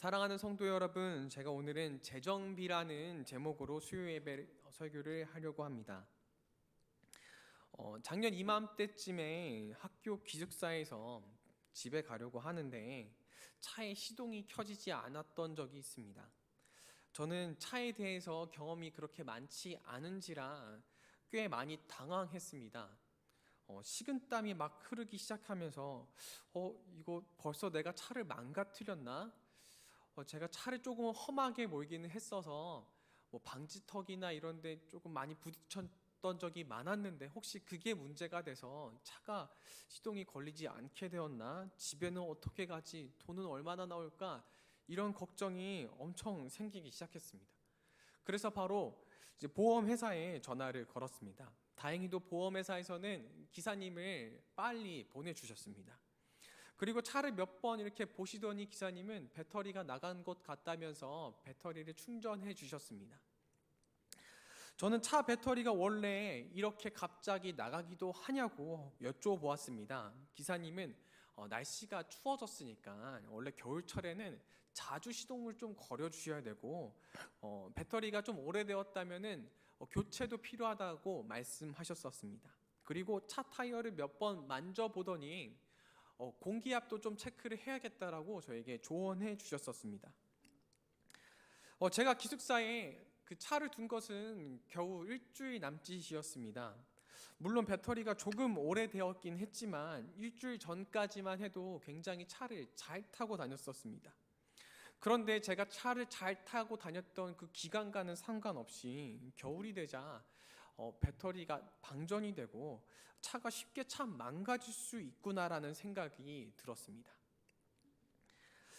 사랑하는 성도 여러분, 제가 오늘은 재정비라는 제목으로 수요 예배 설교를 하려고 합니다. 작년 이맘때쯤에 학교 기숙사에서 집에 가려고 하는데 차에 시동이 켜지지 않았던 적이 있습니다. 저는 차에 대해서 경험이 그렇게 많지 않은지라 꽤 많이 당황했습니다. 식은땀이 막 흐르기 시작하면서 이거 벌써 내가 차를 망가뜨렸나? 제가 차를 조금 험하게 몰기는 했어서 뭐 방지턱이나 이런 데 조금 많이 부딪혔던 적이 많았는데 혹시 그게 문제가 돼서 차가 시동이 걸리지 않게 되었나? 집에는 어떻게 가지? 돈은 얼마나 나올까? 이런 걱정이 엄청 생기기 시작했습니다. 그래서 바로 이제 보험회사에 전화를 걸었습니다. 다행히도 보험회사에서는 기사님을 빨리 보내주셨습니다. 그리고 차를 몇 번 이렇게 보시더니 기사님은 배터리가 나간 것 같다면서 배터리를 충전해 주셨습니다. 저는 차 배터리가 원래 이렇게 갑자기 나가기도 하냐고 여쭤보았습니다. 기사님은 날씨가 추워졌으니까 원래 겨울철에는 자주 시동을 좀 걸어 주셔야 되고 배터리가 좀 오래되었다면은 교체도 필요하다고 말씀하셨었습니다. 그리고 차 타이어를 몇 번 만져보더니 공기압도 좀 체크를 해야겠다라고 저에게 조언해 주셨었습니다. 제가 기숙사에 그 차를 둔 것은 겨우 일주일 남짓이었습니다. 물론 배터리가 조금 오래되었긴 했지만 일주일 전까지만 해도 굉장히 차를 잘 타고 다녔었습니다. 그런데 제가 차를 잘 타고 다녔던 그 기간과는 상관없이 겨울이 되자 배터리가 방전이 되고 차가 쉽게 참 망가질 수 있구나라는 생각이 들었습니다.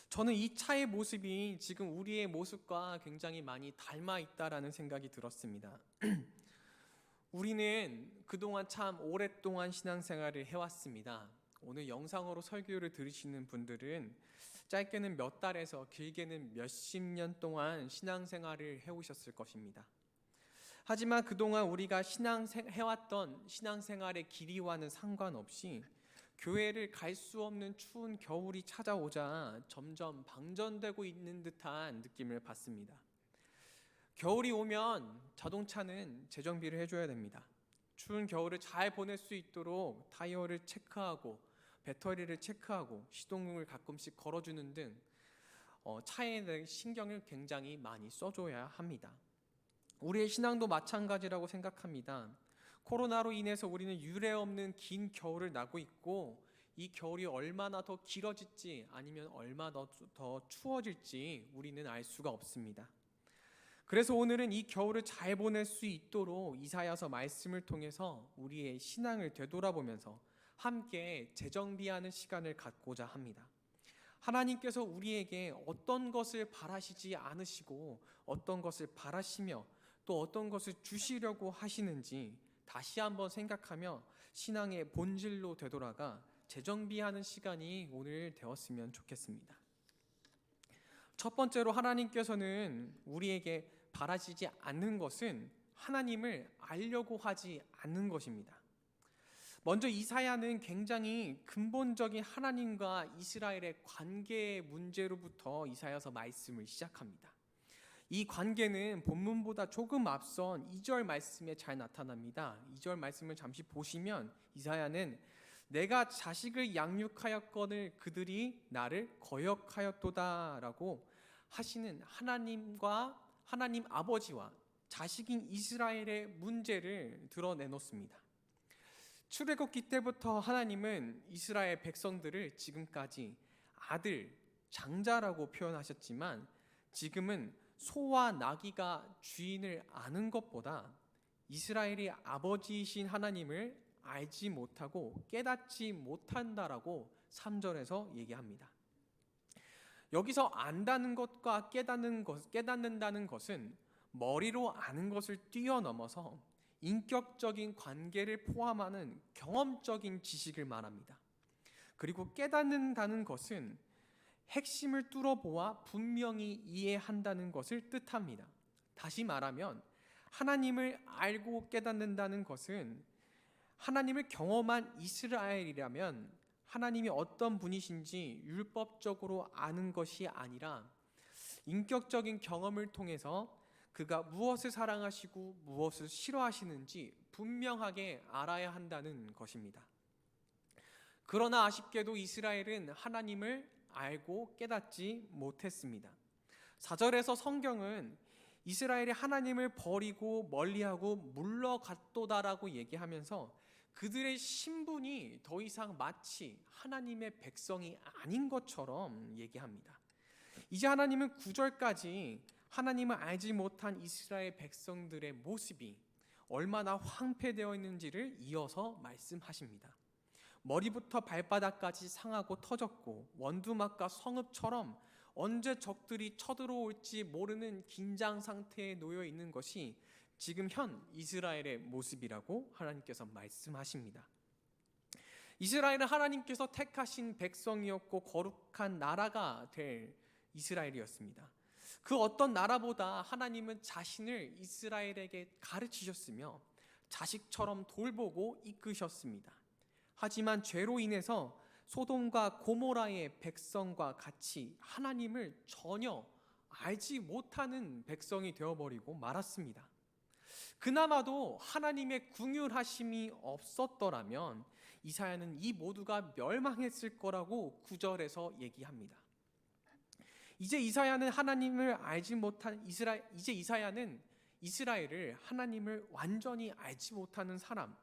저는 이 차의 모습이 지금 우리의 모습과 굉장히 많이 닮아 있다라는 생각이 들었습니다. 우리는 그동안 참 오랫동안 신앙생활을 해왔습니다. 오늘 영상으로 설교를 들으시는 분들은 짧게는 몇 달에서 길게는 몇십 년 동안 신앙생활을 해오셨을 것입니다. 하지만 그동안 우리가 해왔던 신앙생활의 길이와는 상관없이 교회를 갈 수 없는 추운 겨울이 찾아오자 점점 방전되고 있는 듯한 느낌을 받습니다. 겨울이 오면 자동차는 재정비를 해줘야 됩니다. 추운 겨울을 잘 보낼 수 있도록 타이어를 체크하고 배터리를 체크하고 시동을 가끔씩 걸어주는 등 차에 대해 신경을 굉장히 많이 써줘야 합니다. 우리의 신앙도 마찬가지라고 생각합니다. 코로나로 인해서 우리는 유례없는 긴 겨울을 나고 있고 이 겨울이 얼마나 더 길어질지 아니면 얼마나 더 추워질지 우리는 알 수가 없습니다. 그래서 오늘은 이 겨울을 잘 보낼 수 있도록 이사야서 말씀을 통해서 우리의 신앙을 되돌아보면서 함께 재정비하는 시간을 갖고자 합니다. 하나님께서 우리에게 어떤 것을 바라시지 않으시고 어떤 것을 바라시며 또 어떤 것을 주시려고 하시는지 다시 한번 생각하며 신앙의 본질로 되돌아가 재정비하는 시간이 오늘 되었으면 좋겠습니다. 첫 번째로 하나님께서는 우리에게 바라시지 않는 것은 하나님을 알려고 하지 않는 것입니다. 먼저 이사야는 굉장히 근본적인 하나님과 이스라엘의 관계의 문제로부터 이사야서 말씀을 시작합니다. 이 관계는 본문보다 조금 앞선 2절 말씀에 잘 나타납니다. 2절 말씀을 잠시 보시면 이사야는 내가 자식을 양육하였거늘 그들이 나를 거역하였도다 라고 하시는 하나님 아버지와 자식인 이스라엘의 문제를 드러내놓습니다. 출애굽기 때부터 하나님은 이스라엘 백성들을 지금까지 아들, 장자라고 표현하셨지만 지금은 소와 나귀가 주인을 아는 것보다 이스라엘이 아버지이신 하나님을 알지 못하고 깨닫지 못한다라고 3절에서 얘기합니다. 여기서 안다는 것과 깨닫는다는 것은 머리로 아는 것을 뛰어넘어서 인격적인 관계를 포함하는 경험적인 지식을 말합니다. 그리고 깨닫는다는 것은 핵심을 뚫어보아 분명히 이해한다는 것을 뜻합니다. 다시 말하면 하나님을 알고 깨닫는다는 것은 하나님을 경험한 이스라엘이라면 하나님이 어떤 분이신지 율법적으로 아는 것이 아니라 인격적인 경험을 통해서 그가 무엇을 사랑하시고 무엇을 싫어하시는지 분명하게 알아야 한다는 것입니다. 그러나 아쉽게도 이스라엘은 하나님을 알고 깨닫지 못했습니다. 4절에서 성경은 이스라엘이 하나님을 버리고 멀리하고 물러갔도다라고 얘기하면서 그들의 신분이 더 이상 마치 하나님의 백성이 아닌 것처럼 얘기합니다. 이제 하나님은 9절까지 하나님을 알지 못한 이스라엘 백성들의 모습이 얼마나 황폐되어 있는지를 이어서 말씀하십니다. 머리부터 발바닥까지 상하고 터졌고 원두막과 성읍처럼 언제 적들이 쳐들어올지 모르는 긴장 상태에 놓여 있는 것이 지금 현 이스라엘의 모습이라고 하나님께서 말씀하십니다. 이스라엘은 하나님께서 택하신 백성이었고 거룩한 나라가 될 이스라엘이었습니다. 그 어떤 나라보다 하나님은 자신을 이스라엘에게 가르치셨으며 자식처럼 돌보고 이끄셨습니다. 하지만 죄로 인해서 소돔과 고모라의 백성과 같이 하나님을 전혀 알지 못하는 백성이 되어버리고 말았습니다. 그나마도 하나님의 긍휼하심이 없었더라면 이사야는 이 모두가 멸망했을 거라고 9절에서 얘기합니다. 이제 이사야는 하나님을 알지 못한 이스라엘은 이스라엘을 하나님을 완전히 알지 못하는 사람,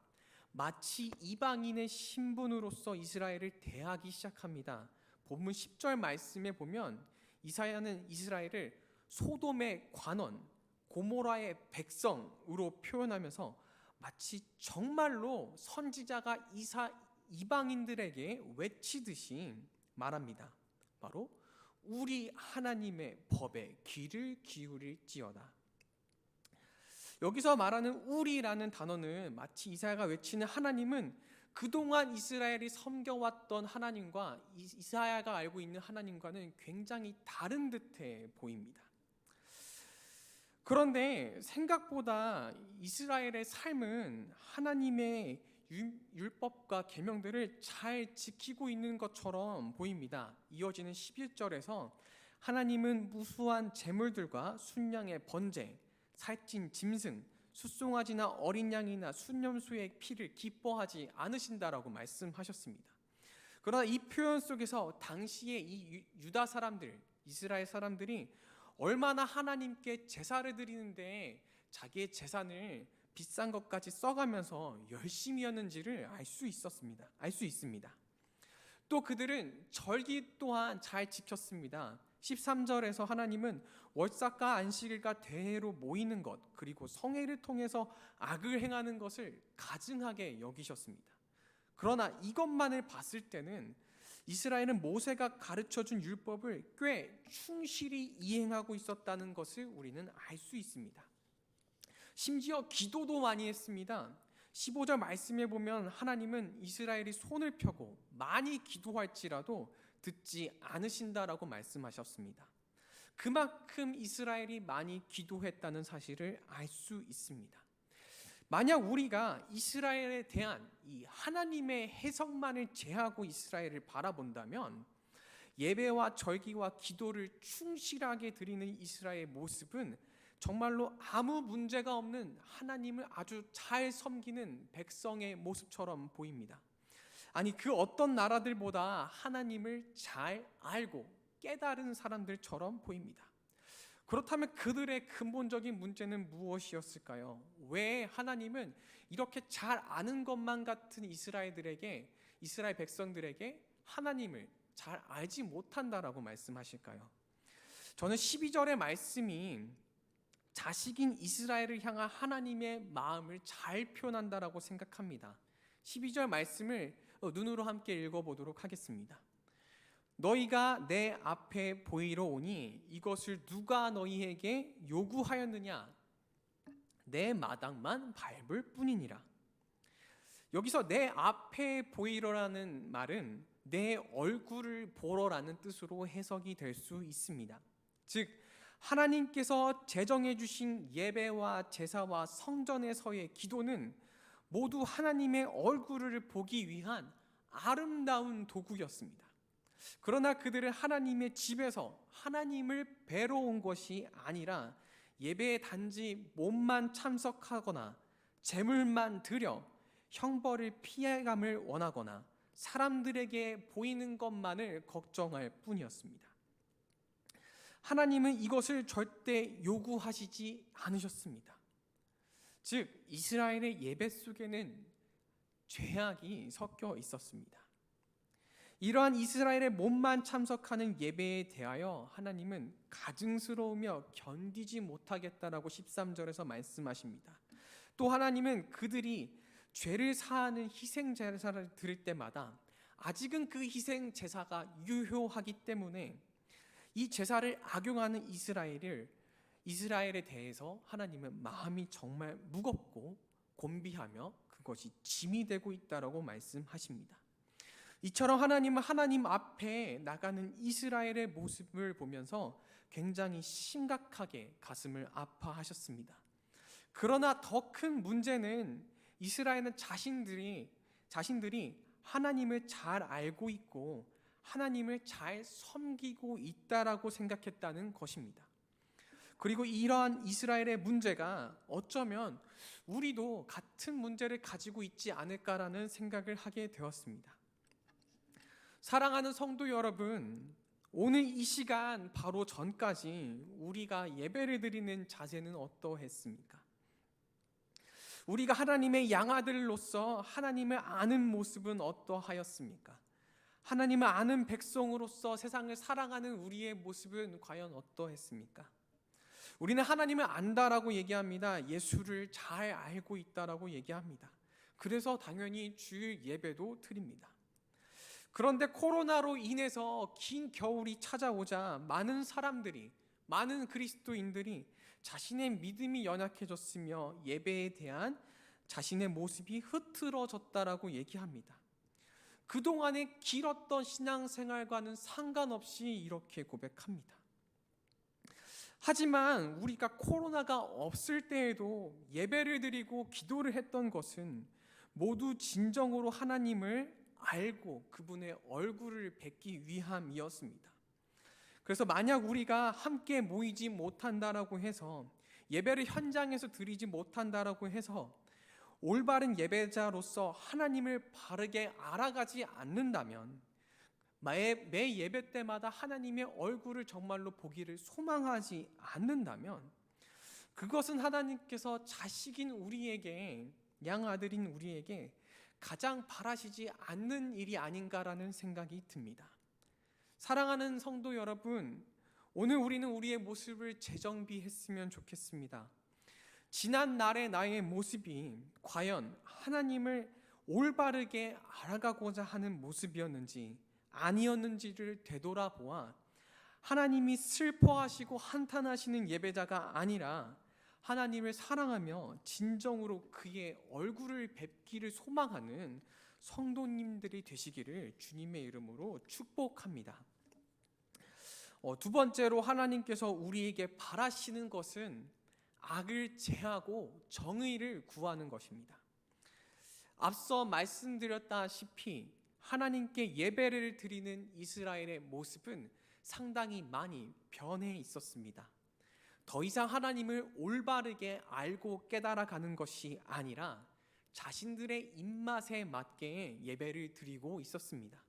마치 이방인의 신분으로서 이스라엘을 대하기 시작합니다. 본문 10절 말씀에 보면 이사야는 이스라엘을 소돔의 관원, 고모라의 백성으로 표현하면서 마치 정말로 선지자가 이방인들에게 외치듯이 말합니다. 바로 우리 하나님의 법에 귀를 기울일지어다. 여기서 말하는 우리라는 단어는 마치 이사야가 외치는 하나님은 그동안 이스라엘이 섬겨왔던 하나님과 이사야가 알고 있는 하나님과는 굉장히 다른 듯해 보입니다. 그런데 생각보다 이스라엘의 삶은 하나님의 율법과 계명들을 잘 지키고 있는 것처럼 보입니다. 이어지는 11절에서 하나님은 무수한 제물들과 순양의 번제, 살찐 짐승, 숫송아지나 어린 양이나 순념소의 피를 기뻐하지 않으신다라고 말씀하셨습니다. 그러나 이 표현 속에서 당시에 이 유다 사람들, 이스라엘 사람들이 얼마나 하나님께 제사를 드리는데 자기의 재산을 비싼 것까지 써가면서 열심히 하는지를 알 수 있습니다. 또 그들은 절기 또한 잘 지켰습니다. 13절에서 하나님은 월삭과 안식일과 대회로 모이는 것, 그리고 성회를 통해서 악을 행하는 것을 가증하게 여기셨습니다. 그러나 이것만을 봤을 때는 이스라엘은 모세가 가르쳐준 율법을 꽤 충실히 이행하고 있었다는 것을 우리는 알 수 있습니다. 심지어 기도도 많이 했습니다. 15절 말씀에 보면 하나님은 이스라엘이 손을 펴고 많이 기도할지라도 듣지 않으신다라고 말씀하셨습니다. 그만큼 이스라엘이 많이 기도했다는 사실을 알 수 있습니다. 만약 우리가 이스라엘에 대한 이 하나님의 해석만을 제하고 이스라엘을 바라본다면 예배와 절기와 기도를 충실하게 드리는 이스라엘의 모습은 정말로 아무 문제가 없는 하나님을 아주 잘 섬기는 백성의 모습처럼 보입니다. 아니, 그 어떤 나라들보다 하나님을 잘 알고 깨달은 사람들처럼 보입니다. 그렇다면 그들의 근본적인 문제는 무엇이었을까요? 왜 하나님은 이렇게 잘 아는 것만 같은 이스라엘 백성들에게 하나님을 잘 알지 못한다라고 말씀하실까요? 저는 12절의 말씀이 자식인 이스라엘을 향한 하나님의 마음을 잘 표현한다라고 생각합니다. 12절 말씀을 눈으로 함께 읽어보도록 하겠습니다. 너희가 내 앞에 보이러 오니 이것을 누가 너희에게 요구하였느냐? 내 마당만 밟을 뿐이니라. 여기서 내 앞에 보이러라는 말은 내 얼굴을 보러라는 뜻으로 해석이 될 수 있습니다. 즉 하나님께서 제정해 주신 예배와 제사와 성전에서의 기도는 모두 하나님의 얼굴을 보기 위한 아름다운 도구였습니다. 그러나 그들은 하나님의 집에서 하나님을 뵈러 온 것이 아니라 예배에 단지 몸만 참석하거나 제물만 드려 형벌을 피해감을 원하거나 사람들에게 보이는 것만을 걱정할 뿐이었습니다. 하나님은 이것을 절대 요구하시지 않으셨습니다. 즉, 이스라엘의 예배 속에는 죄악이 섞여 있었습니다. 이러한 이스라엘의 몸만 참석하는 예배에 대하여 하나님은 가증스러우며 견디지 못하겠다라고 13절에서 말씀하십니다. 또 하나님은 그들이 죄를 사하는 희생 제사를 드릴 때마다 아직은 그 희생 제사가 유효하기 때문에 이 제사를 악용하는 이스라엘에 대해서 하나님은 마음이 정말 무겁고 곤비하며 그것이 짐이 되고 있다라고 말씀하십니다. 이처럼 하나님은 하나님 앞에 나가는 이스라엘의 모습을 보면서 굉장히 심각하게 가슴을 아파하셨습니다. 그러나 더 큰 문제는 이스라엘은 자신들이 하나님을 잘 알고 있고 하나님을 잘 섬기고 있다라고 생각했다는 것입니다. 그리고 이러한 이스라엘의 문제가 어쩌면 우리도 같은 문제를 가지고 있지 않을까라는 생각을 하게 되었습니다. 사랑하는 성도 여러분, 오늘 이 시간 바로 전까지 우리가 예배를 드리는 자세는 어떠했습니까? 우리가 하나님의 양아들로서 하나님을 아는 모습은 어떠하였습니까? 하나님을 아는 백성으로서 세상을 사랑하는 우리의 모습은 과연 어떠했습니까? 우리는 하나님을 안다라고 얘기합니다. 예수를 잘 알고 있다라고 얘기합니다. 그래서 당연히 주일 예배도 드립니다. 그런데 코로나로 인해서 긴 겨울이 찾아오자 많은 그리스도인들이 자신의 믿음이 연약해졌으며 예배에 대한 자신의 모습이 흐트러졌다라고 얘기합니다. 그동안의 길었던 신앙생활과는 상관없이 이렇게 고백합니다. 하지만 우리가 코로나가 없을 때에도 예배를 드리고 기도를 했던 것은 모두 진정으로 하나님을 알고 그분의 얼굴을 뵙기 위함이었습니다. 그래서 만약 우리가 함께 모이지 못한다라고 해서 예배를 현장에서 드리지 못한다라고 해서 올바른 예배자로서 하나님을 바르게 알아가지 않는다면 매 예배 때마다 하나님의 얼굴을 정말로 보기를 소망하지 않는다면 그것은 하나님께서 자식인 우리에게 양아들인 우리에게 가장 바라시지 않는 일이 아닌가라는 생각이 듭니다. 사랑하는 성도 여러분, 오늘 우리는 우리의 모습을 재정비했으면 좋겠습니다. 지난 날의 나의 모습이 과연 하나님을 올바르게 알아가고자 하는 모습이었는지 아니었는지를 되돌아보아 하나님이 슬퍼하시고 한탄하시는 예배자가 아니라 하나님을 사랑하며 진정으로 그의 얼굴을 뵙기를 소망하는 성도님들이 되시기를 주님의 이름으로 축복합니다. 두 번째로 하나님께서 우리에게 바라시는 것은 악을 제하고 정의를 구하는 것입니다. 앞서 말씀드렸다시피 하나님께 예배를 드리는 이스라엘의 모습은 상당히 많이 변해 있었습니다. 더 이상 하나님을 올바르게 알고 깨달아가는 것이 아니라 자신들의 입맛에 맞게 예배를 드리고 있었습니다.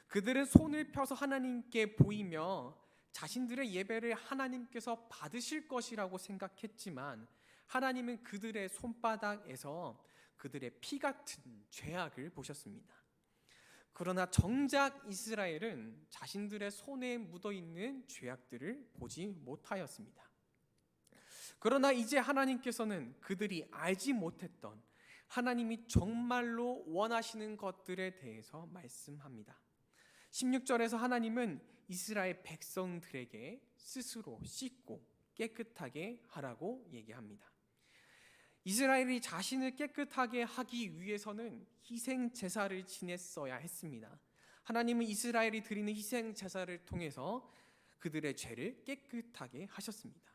그들은 손을 펴서 하나님께 보이며 자신들의 예배를 하나님께서 받으실 것이라고 생각했지만 하나님은 그들의 손바닥에서 그들의 피 같은 죄악을 보셨습니다. 그러나 정작 이스라엘은 자신들의 손에 묻어있는 죄악들을 보지 못하였습니다. 그러나 이제 하나님께서는 그들이 알지 못했던 하나님이 정말로 원하시는 것들에 대해서 말씀합니다. 16절에서 하나님은 이스라엘 백성들에게 스스로 씻고 깨끗하게 하라고 얘기합니다. 이스라엘이 자신을 깨끗하게 하기 위해서는 희생 제사를 지냈어야 했습니다. 하나님은 이스라엘이 드리는 희생 제사를 통해서 그들의 죄를 깨끗하게 하셨습니다.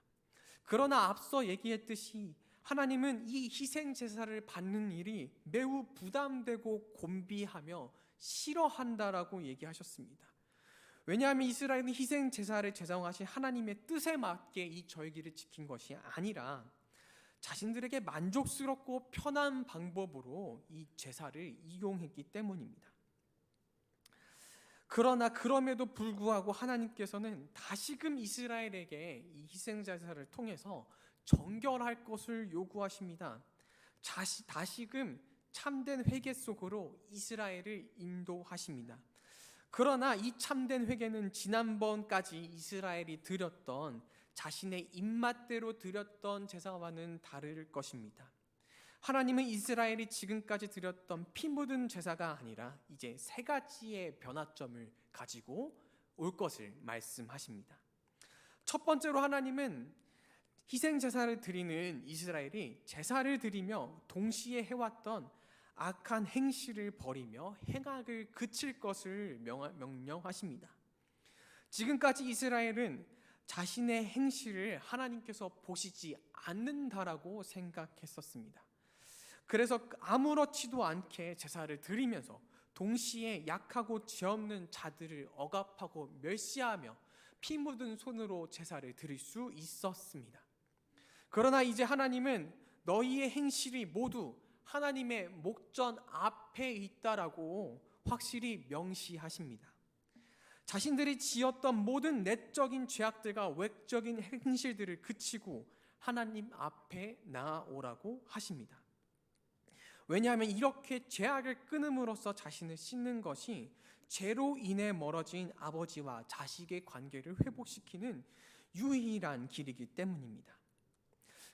그러나 앞서 얘기했듯이 하나님은 이 희생 제사를 받는 일이 매우 부담되고 곤비하며 싫어한다라고 얘기하셨습니다. 왜냐하면 이스라엘은 희생 제사를 제정하신 하나님의 뜻에 맞게 이 절기를 지킨 것이 아니라 자신들에게 만족스럽고 편한 방법으로 이 제사를 이용했기 때문입니다. 그러나 그럼에도 불구하고 하나님께서는 다시금 이스라엘에게 이 희생 제사를 통해서 정결할 것을 요구하십니다. 다시금 참된 회개 속으로 이스라엘을 인도하십니다. 그러나 이 참된 회개는 지난번까지 이스라엘이 드렸던 자신의 입맛대로 드렸던 제사와는 다를 것입니다. 하나님은 이스라엘이 지금까지 드렸던 피 묻은 제사가 아니라 이제 세 가지의 변화점을 가지고 올 것을 말씀하십니다. 첫 번째로 하나님은 희생 제사를 드리는 이스라엘이 제사를 드리며 동시에 해왔던 악한 행실을 버리며 행악을 그칠 것을 명령하십니다. 지금까지 이스라엘은 자신의 행실을 하나님께서 보시지 않는다라고 생각했었습니다. 그래서 아무렇지도 않게 제사를 드리면서 동시에 약하고 죄 없는 자들을 억압하고 멸시하며 피 묻은 손으로 제사를 드릴 수 있었습니다. 그러나 이제 하나님은 너희의 행실이 모두 하나님의 목전 앞에 있다라고 확실히 명시하십니다. 자신들이 지었던 모든 내적인 죄악들과 외적인 행실들을 그치고 하나님 앞에 나아오라고 하십니다. 왜냐하면 이렇게 죄악을 끊음으로써 자신을 씻는 것이 죄로 인해 멀어진 아버지와 자식의 관계를 회복시키는 유일한 길이기 때문입니다.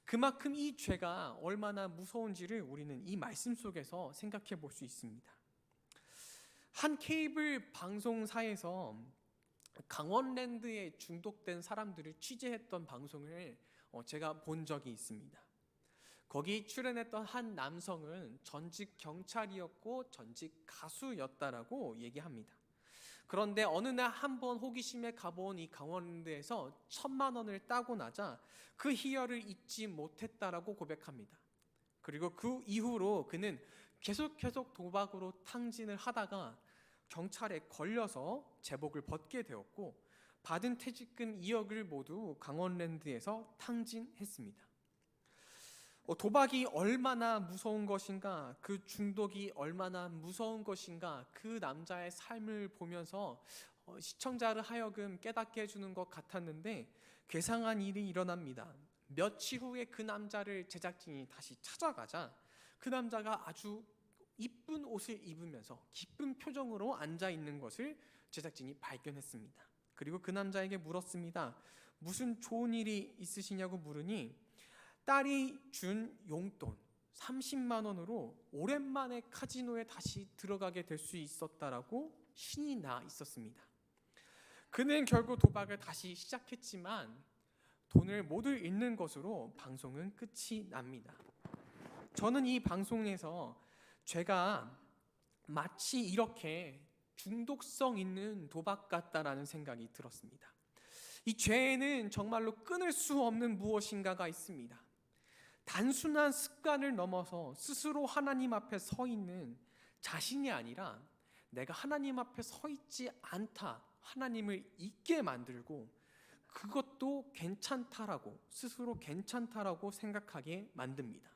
그만큼 이 죄가 얼마나 무서운지를 우리는 이 말씀 속에서 생각해 볼 수 있습니다. 한 케이블 방송사에서 강원랜드에 중독된 사람들을 취재했던 방송을 제가 본 적이 있습니다. 거기 출연했던 한 남성은 전직 경찰이었고 전직 가수였다라고 얘기합니다. 그런데 어느 날 한번 호기심에 가본 이 강원랜드에서 1,000만 원을 따고 나자 그 희열을 잊지 못했다라고 고백합니다. 그리고 그 이후로 그는 계속 도박으로 탕진을 하다가 경찰에 걸려서 제복을 벗게 되었고 받은 퇴직금 2억을 모두 강원랜드에서 탕진했습니다. 도박이 얼마나 무서운 것인가, 그 중독이 얼마나 무서운 것인가, 그 남자의 삶을 보면서 시청자를 하여금 깨닫게 해주는 것 같았는데 괴상한 일이 일어납니다. 며칠 후에 그 남자를 제작진이 다시 찾아가자 그 남자가 아주 이쁜 옷을 입으면서 기쁜 표정으로 앉아 있는 것을 제작진이 발견했습니다. 그리고 그 남자에게 물었습니다. 무슨 좋은 일이 있으시냐고 물으니 딸이 준 용돈 30만 원으로 오랜만에 카지노에 다시 들어가게 될 수 있었다라고 신이 나 있었습니다. 그는 결국 도박을 다시 시작했지만 돈을 모두 잃는 것으로 방송은 끝이 납니다. 저는 이 방송에서 죄가 마치 이렇게 중독성 있는 도박 같다라는 생각이 들었습니다. 이 죄에는 정말로 끊을 수 없는 무엇인가가 있습니다. 단순한 습관을 넘어서 스스로 하나님 앞에 서 있는 자신이 아니라 내가 하나님 앞에 서 있지 않다, 하나님을 잊게 만들고 그것도 괜찮다라고, 스스로 괜찮다라고 생각하게 만듭니다.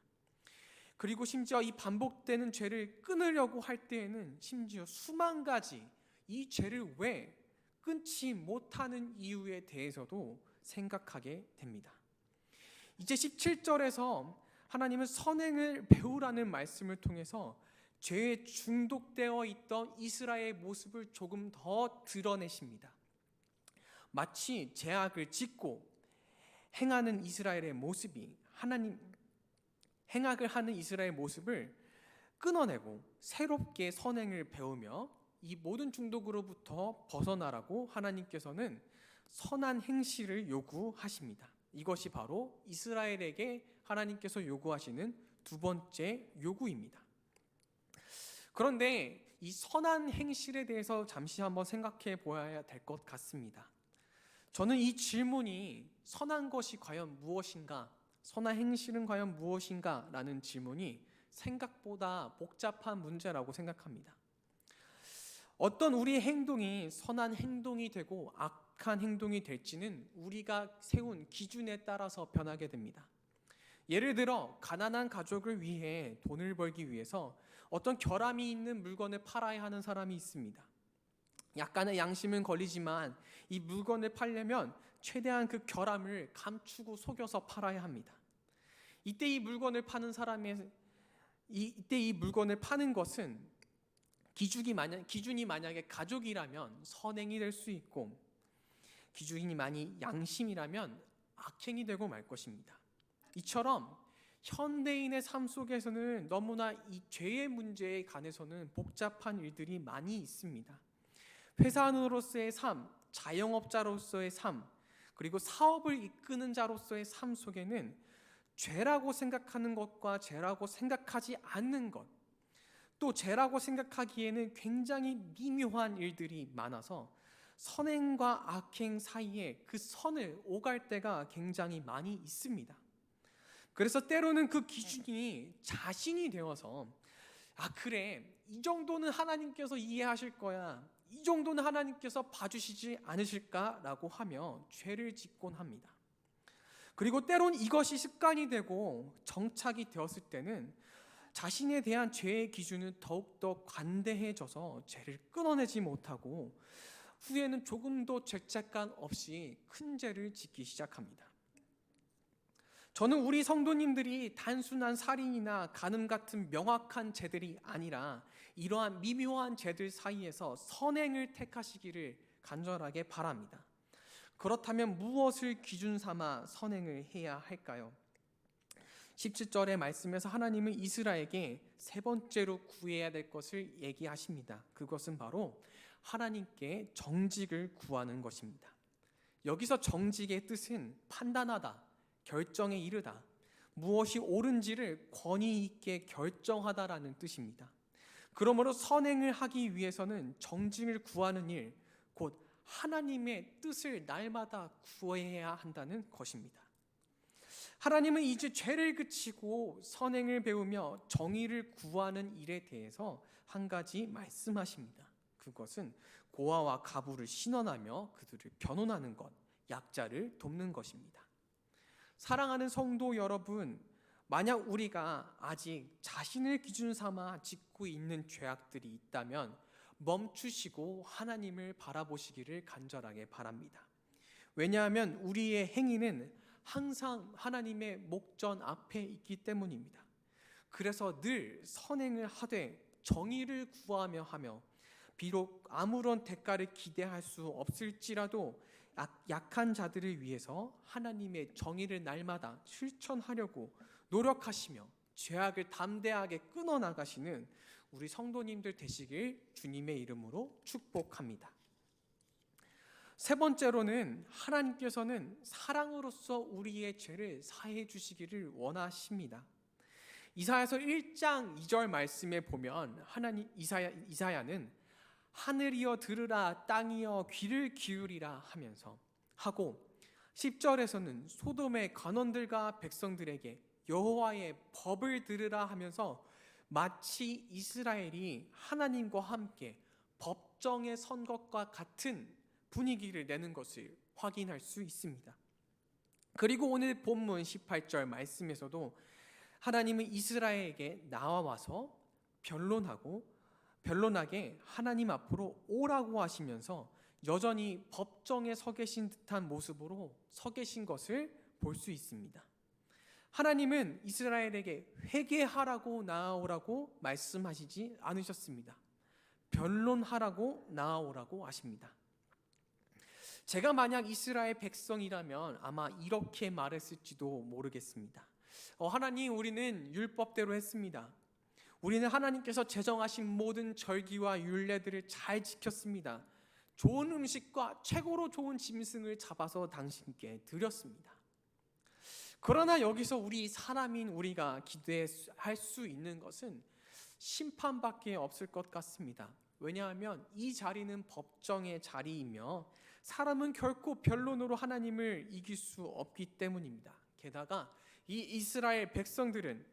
그리고 심지어 이 반복되는 죄를 끊으려고 할 때에는 심지어 수만 가지 이 죄를 왜 끊지 못하는 이유에 대해서도 생각하게 됩니다. 이제 17절에서 하나님은 선행을 배우라는 말씀을 통해서 죄에 중독되어 있던 이스라엘의 모습을 조금 더 드러내십니다. 마치 죄악을 짓고 행하는 이스라엘의 모습이 행악을 하는 이스라엘의 모습을 끊어내고 새롭게 선행을 배우며 이 모든 중독으로부터 벗어나라고 하나님께서는 선한 행실을 요구하십니다. 이것이 바로 이스라엘에게 하나님께서 요구하시는 두 번째 요구입니다. 그런데 이 선한 행실에 대해서 잠시 한번 생각해 보아야 될 것 같습니다. 저는 이 질문이 선한 것이 과연 무엇인가, 선한 행실은 과연 무엇인가 라는 질문이 생각보다 복잡한 문제라고 생각합니다. 어떤 우리의 행동이 선한 행동이 되고 악한 행동이 될지는 우리가 세운 기준에 따라서 변하게 됩니다. 예를 들어 가난한 가족을 위해 돈을 벌기 위해서 어떤 결함이 있는 물건을 팔아야 하는 사람이 있습니다. 약간의 양심은 걸리지만 이 물건을 팔려면 최대한 그 결함을 감추고 속여서 팔아야 합니다. 이때 이 물건을 파는 것은 기준이 만약에 가족이라면 선행이 될 수 있고, 기준이 만약 양심이라면 악행이 되고 말 것입니다. 이처럼 현대인의 삶 속에서는 너무나 이 죄의 문제에 관해서는 복잡한 일들이 많이 있습니다. 회사원으로서의 삶, 자영업자로서의 삶, 그리고 사업을 이끄는 자로서의 삶 속에는 죄라고 생각하는 것과 죄라고 생각하지 않는 것, 또 죄라고 생각하기에는 굉장히 미묘한 일들이 많아서 선행과 악행 사이에 그 선을 오갈 때가 굉장히 많이 있습니다. 그래서 때로는 그 기준이 자신이 되어서 그래, 이 정도는 하나님께서 이해하실 거야, 이 정도는 하나님께서 봐주시지 않으실까라고 하며 죄를 짓곤 합니다. 그리고 때론 이것이 습관이 되고 정착이 되었을 때는 자신에 대한 죄의 기준은 더욱더 관대해져서 죄를 끊어내지 못하고 후에는 조금도 죄책감 없이 큰 죄를 짓기 시작합니다. 저는 우리 성도님들이 단순한 살인이나 간음 같은 명확한 죄들이 아니라 이러한 미묘한 죄들 사이에서 선행을 택하시기를 간절하게 바랍니다. 그렇다면 무엇을 기준 삼아 선행을 해야 할까요? 17절의 말씀에서 하나님은 이스라엘에게 세 번째로 구해야 될 것을 얘기하십니다. 그것은 바로 하나님께 정직을 구하는 것입니다. 여기서 정직의 뜻은 판단하다, 결정에 이르다, 무엇이 옳은지를 권위 있게 결정하다라는 뜻입니다. 그러므로 선행을 하기 위해서는 정직을 구하는 일, 곧 하나님의 뜻을 날마다 구해야 한다는 것입니다. 하나님은 이제 죄를 그치고 선행을 배우며 정의를 구하는 일에 대해서 한 가지 말씀하십니다. 그것은 고아와 가부를 신원하며 그들을 변호하는 것, 약자를 돕는 것입니다. 사랑하는 성도 여러분, 만약 우리가 아직 자신을 기준 삼아 짓고 있는 죄악들이 있다면 멈추시고 하나님을 바라보시기를 간절하게 바랍니다. 왜냐하면 우리의 행위는 항상 하나님의 목전 앞에 있기 때문입니다. 그래서 늘 선행을 하되 정의를 구하며 하며 비록 아무런 대가를 기대할 수 없을지라도 약한 자들을 위해서 하나님의 정의를 날마다 실천하려고 노력하시며 죄악을 담대하게 끊어나가시는 우리 성도님들 되시길 주님의 이름으로 축복합니다. 세 번째로는 하나님께서는 사랑으로서 우리의 죄를 사해 주시기를 원하십니다. 이사야서 1장 2절 말씀에 보면 이사야는 하늘이여 들으라, 땅이여 귀를 기울이라 하면서 하고 10절에서는 소돔의 관원들과 백성들에게 여호와의 법을 들으라 하면서 마치 이스라엘이 하나님과 함께 법정에 선 것과 같은 분위기를 내는 것을 확인할 수 있습니다. 그리고 오늘 본문 18절 말씀에서도 하나님은 이스라엘에게 나와서 변론하게 하나님 앞으로 오라고 하시면서 여전히 법정에 서 계신 듯한 모습으로 서 계신 것을 볼 수 있습니다. 하나님은 이스라엘에게 회개하라고 나아오라고 말씀하시지 않으셨습니다. 변론하라고 나아오라고 하십니다. 제가 만약 이스라엘 백성이라면 아마 이렇게 말했을지도 모르겠습니다. 하나님, 우리는 율법대로 했습니다. 우리는 하나님께서 제정하신 모든 절기와 율례들을 잘 지켰습니다. 좋은 음식과 최고로 좋은 짐승을 잡아서 당신께 드렸습니다. 그러나 여기서 우리 사람인 우리가 기대할 수 있는 것은 심판밖에 없을 것 같습니다. 왜냐하면 이 자리는 법정의 자리이며 사람은 결코 변론으로 하나님을 이길 수 없기 때문입니다. 게다가 이 이스라엘 백성들은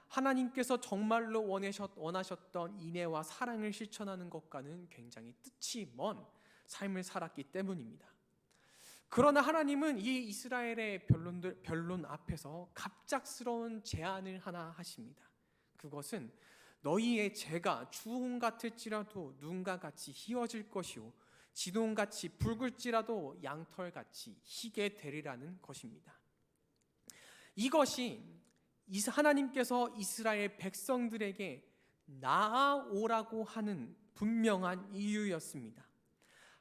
하나님께서 정말로 원하셨던 인애와 사랑을 실천하는 것과는 굉장히 뜻이 먼 삶을 살았기 때문입니다. 그러나 하나님은 이 이스라엘의 변론 앞에서 갑작스러운 제안을 하나 하십니다. 그것은 너희의 죄가 주홍 같을지라도 눈과 같이 희어질 것이요 지동같이 붉을지라도 양털같이 희게 되리라는 것입니다. 이것이 하나님께서 이스라엘 백성들에게 나아오라고 하는 분명한 이유였습니다.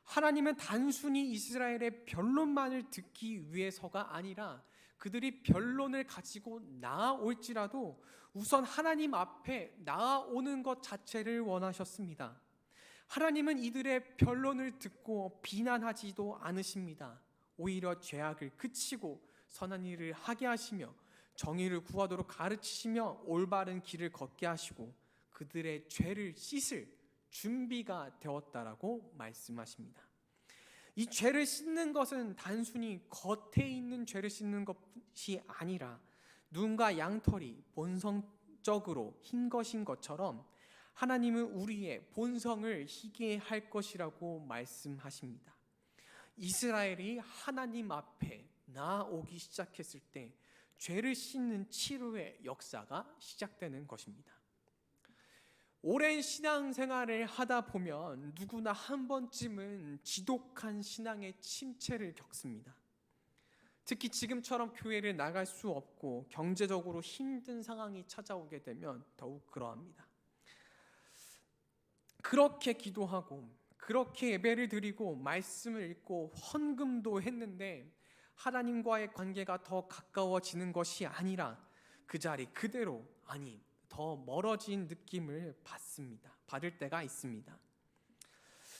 하나님은 단순히 이스라엘의 변론만을 듣기 위해서가 아니라 그들이 변론을 가지고 나아올지라도 우선 하나님 앞에 나아오는 것 자체를 원하셨습니다. 하나님은 이들의 변론을 듣고 비난하지도 않으십니다. 오히려 죄악을 그치고 선한 일을 하게 하시며 정의를 구하도록 가르치시며 올바른 길을 걷게 하시고 그들의 죄를 씻을 준비가 되었다라고 말씀하십니다. 이 죄를 씻는 것은 단순히 겉에 있는 죄를 씻는 것이 아니라 눈과 양털이 본성적으로 흰 것인 것처럼 하나님은 우리의 본성을 희게 할 것이라고 말씀하십니다. 이스라엘이 하나님 앞에 나아오기 시작했을 때 죄를 씻는 치료의 역사가 시작되는 것입니다. 오랜 신앙생활을 하다 보면 누구나 한 번쯤은 지독한 신앙의 침체를 겪습니다. 특히 지금처럼 교회를 나갈 수 없고 경제적으로 힘든 상황이 찾아오게 되면 더욱 그러합니다. 그렇게 기도하고 그렇게 예배를 드리고 말씀을 읽고 헌금도 했는데 하나님과의 관계가 더 가까워지는 것이 아니라 그 자리 그대로 더 멀어진 느낌을 받을 때가 있습니다.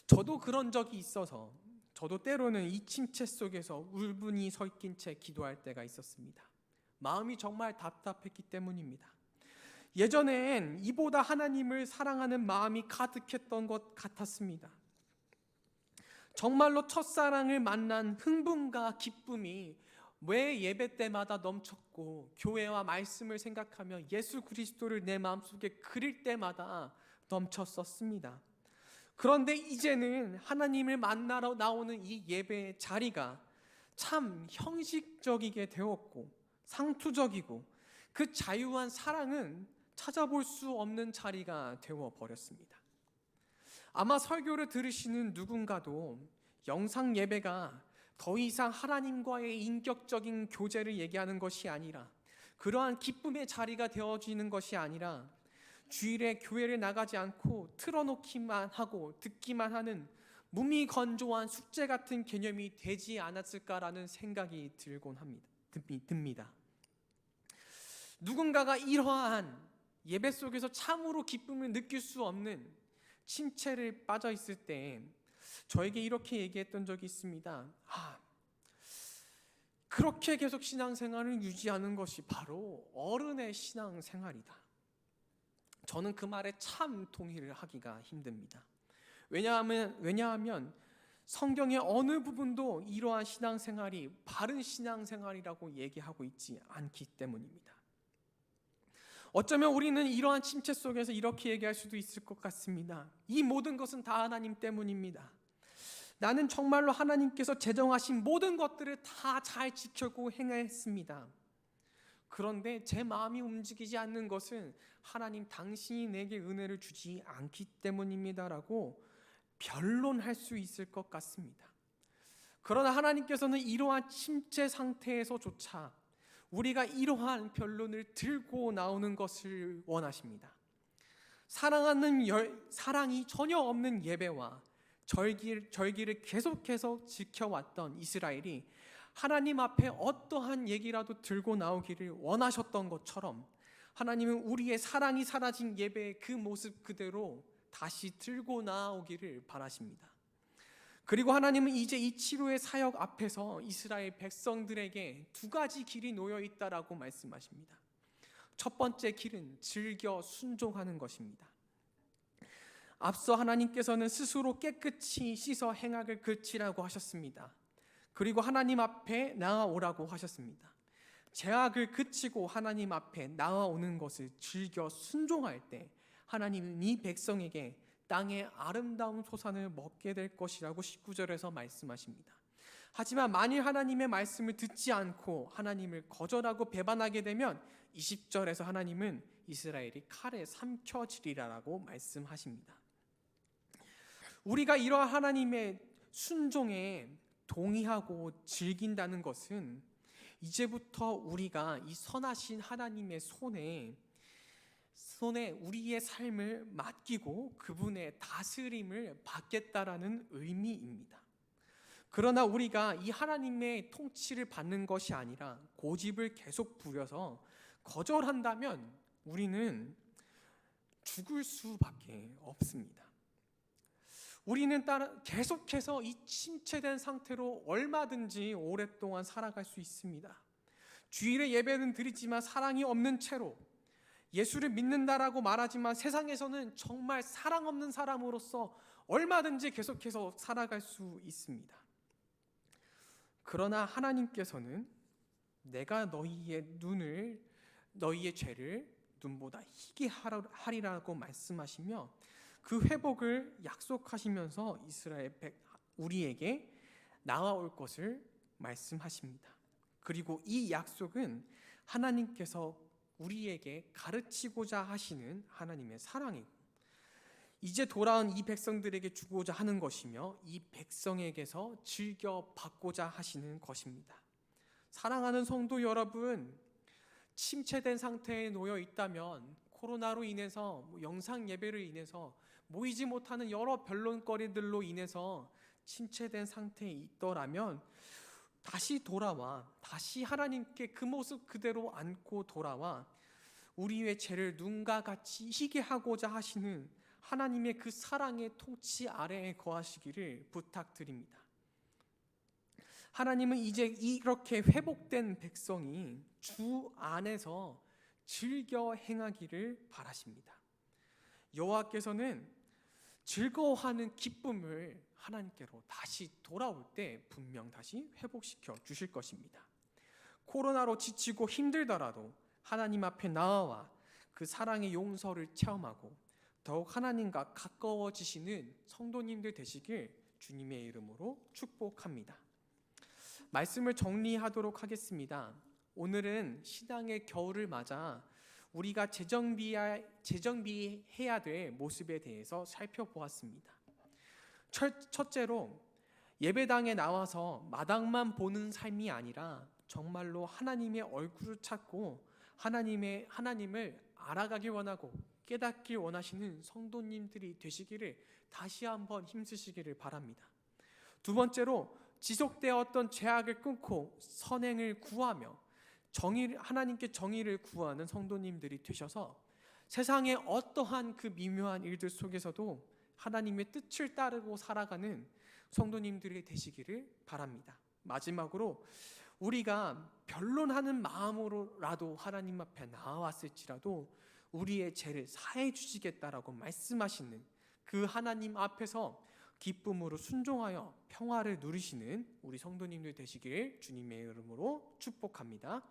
저도 그런 적이 있어서 저도 때로는 이 침체 속에서 울분이 설킨 채 기도할 때가 있었습니다. 마음이 정말 답답했기 때문입니다. 예전엔 이보다 하나님을 사랑하는 마음이 가득했던 것 같았습니다. 정말로 첫사랑을 만난 흥분과 기쁨이 왜 예배 때마다 넘쳤고 교회와 말씀을 생각하며 예수 그리스도를 내 마음속에 그릴 때마다 넘쳤었습니다. 그런데 이제는 하나님을 만나러 나오는 이 예배의 자리가 참 형식적이게 되었고 상투적이고 그 자유한 사랑은 찾아볼 수 없는 자리가 되어버렸습니다. 아마 설교를 들으시는 누군가도 영상 예배가 더 이상 하나님과의 인격적인 교제를 얘기하는 것이 아니라 그러한 기쁨의 자리가 되어지는 것이 아니라 주일에 교회를 나가지 않고 틀어놓기만 하고 듣기만 하는 무미건조한 숙제 같은 개념이 되지 않았을까라는 생각이 듭니다. 누군가가 이러한 예배 속에서 참으로 기쁨을 느낄 수 없는 침체를 빠져 있을 때 저에게 이렇게 얘기했던 적이 있습니다. 그렇게 계속 신앙생활을 유지하는 것이 바로 어른의 신앙생활이다. 저는 그 말에 참 동의를 하기가 힘듭니다. 왜냐하면 성경의 어느 부분도 이러한 신앙생활이 바른 신앙생활이라고 얘기하고 있지 않기 때문입니다. 어쩌면 우리는 이러한 침체 속에서 이렇게 얘기할 수도 있을 것 같습니다. 이 모든 것은 다 하나님 때문입니다. 나는 정말로 하나님께서 제정하신 모든 것들을 다 잘 지켜고 행했습니다. 그런데 제 마음이 움직이지 않는 것은 하나님 당신이 내게 은혜를 주지 않기 때문입니다라고 변론할 수 있을 것 같습니다. 그러나 하나님께서는 이러한 침체 상태에서조차 우리가 이러한 변론을 들고 나오는 것을 원하십니다. 사랑이 전혀 없는 예배와 절기를 계속해서 지켜왔던 이스라엘이 하나님 앞에 어떠한 얘기라도 들고 나오기를 원하셨던 것처럼 하나님은 우리의 사랑이 사라진 예배의 그 모습 그대로 다시 들고 나오기를 바라십니다. 그리고 하나님은 이제 이 치료의 사역 앞에서 이스라엘 백성들에게 두 가지 길이 놓여 있다라고 말씀하십니다. 첫 번째 길은 즐겨 순종하는 것입니다. 앞서 하나님께서는 스스로 깨끗이 씻어 행악을 그치라고 하셨습니다. 그리고 하나님 앞에 나아오라고 하셨습니다. 죄악을 그치고 하나님 앞에 나아오는 것을 즐겨 순종할 때 하나님은 이 백성에게 땅의 아름다운 소산을 먹게 될 것이라고 19절에서 말씀하십니다. 하지만 만일 하나님의 말씀을 듣지 않고 하나님을 거절하고 배반하게 되면 20절에서 하나님은 이스라엘이 칼에 삼켜지리라라고 말씀하십니다. 우리가 이러한 하나님의 순종에 동의하고 즐긴다는 것은 이제부터 우리가 이 선하신 하나님의 손에 우리의 삶을 맡기고 그분의 다스림을 받겠다라는 의미입니다. 그러나 우리가 이 하나님의 통치를 받는 것이 아니라 고집을 계속 부려서 거절한다면 우리는 죽을 수밖에 없습니다. 우리는 계속해서 이 침체된 상태로 얼마든지 오랫동안 살아갈 수 있습니다. 주일에 예배는 드리지만 사랑이 없는 채로, 예수를 믿는다라고 말하지만 세상에서는 정말 사랑 없는 사람으로서 얼마든지 계속해서 살아갈 수 있습니다. 그러나 하나님께서는 내가 너희의 죄를 눈보다 희게 하리라고 말씀하시며 그 회복을 약속하시면서 우리에게 나아올 것을 말씀하십니다. 그리고 이 약속은 하나님께서 우리에게 가르치고자 하시는 하나님의 사랑이고 이제 돌아온 이 백성들에게 주고자 하는 것이며 이 백성에게서 즐겨 받고자 하시는 것입니다. 사랑하는 성도 여러분, 침체된 상태에 놓여 있다면 코로나로 인해서 영상 예배를 인해서 모이지 못하는 여러 변론거리들로 인해서 침체된 상태에 있더라면 다시 하나님께 그 모습 그대로 안고 돌아와 우리의 죄를 눈과 같이 희게 하고자 하시는 하나님의 그 사랑의 통치 아래에 거하시기를 부탁드립니다. 하나님은 이제 이렇게 회복된 백성이 주 안에서 즐겨 행하기를 바라십니다. 여호와께서는 즐거워하는 기쁨을 하나님께로 다시 돌아올 때 분명 다시 회복시켜 주실 것입니다. 코로나로 지치고 힘들더라도 하나님 앞에 나아와 그 사랑의 용서를 체험하고 더욱 하나님과 가까워지시는 성도님들 되시길 주님의 이름으로 축복합니다. 말씀을 정리하도록 하겠습니다. 오늘은 신앙의 겨울을 맞아 우리가 재정비해야 될 모습에 대해서 살펴보았습니다. 첫째로 예배당에 나와서 마당만 보는 삶이 아니라 정말로 하나님의 얼굴을 찾고 하나님을 알아가길 원하고 깨닫길 원하시는 성도님들이 되시기를 다시 한번 힘쓰시기를 바랍니다. 두 번째로 지속되었던 죄악을 끊고 선행을 구하며 하나님께 정의를 구하는 성도님들이 되셔서 세상의 어떠한 그 미묘한 일들 속에서도 하나님의 뜻을 따르고 살아가는 성도님들이 되시기를 바랍니다. 마지막으로 우리가 변론하는 마음으로라도 하나님 앞에 나아왔을지라도 우리의 죄를 사해 주시겠다라고 말씀하시는 그 하나님 앞에서 기쁨으로 순종하여 평화를 누리시는 우리 성도님들 되시길 주님의 이름으로 축복합니다.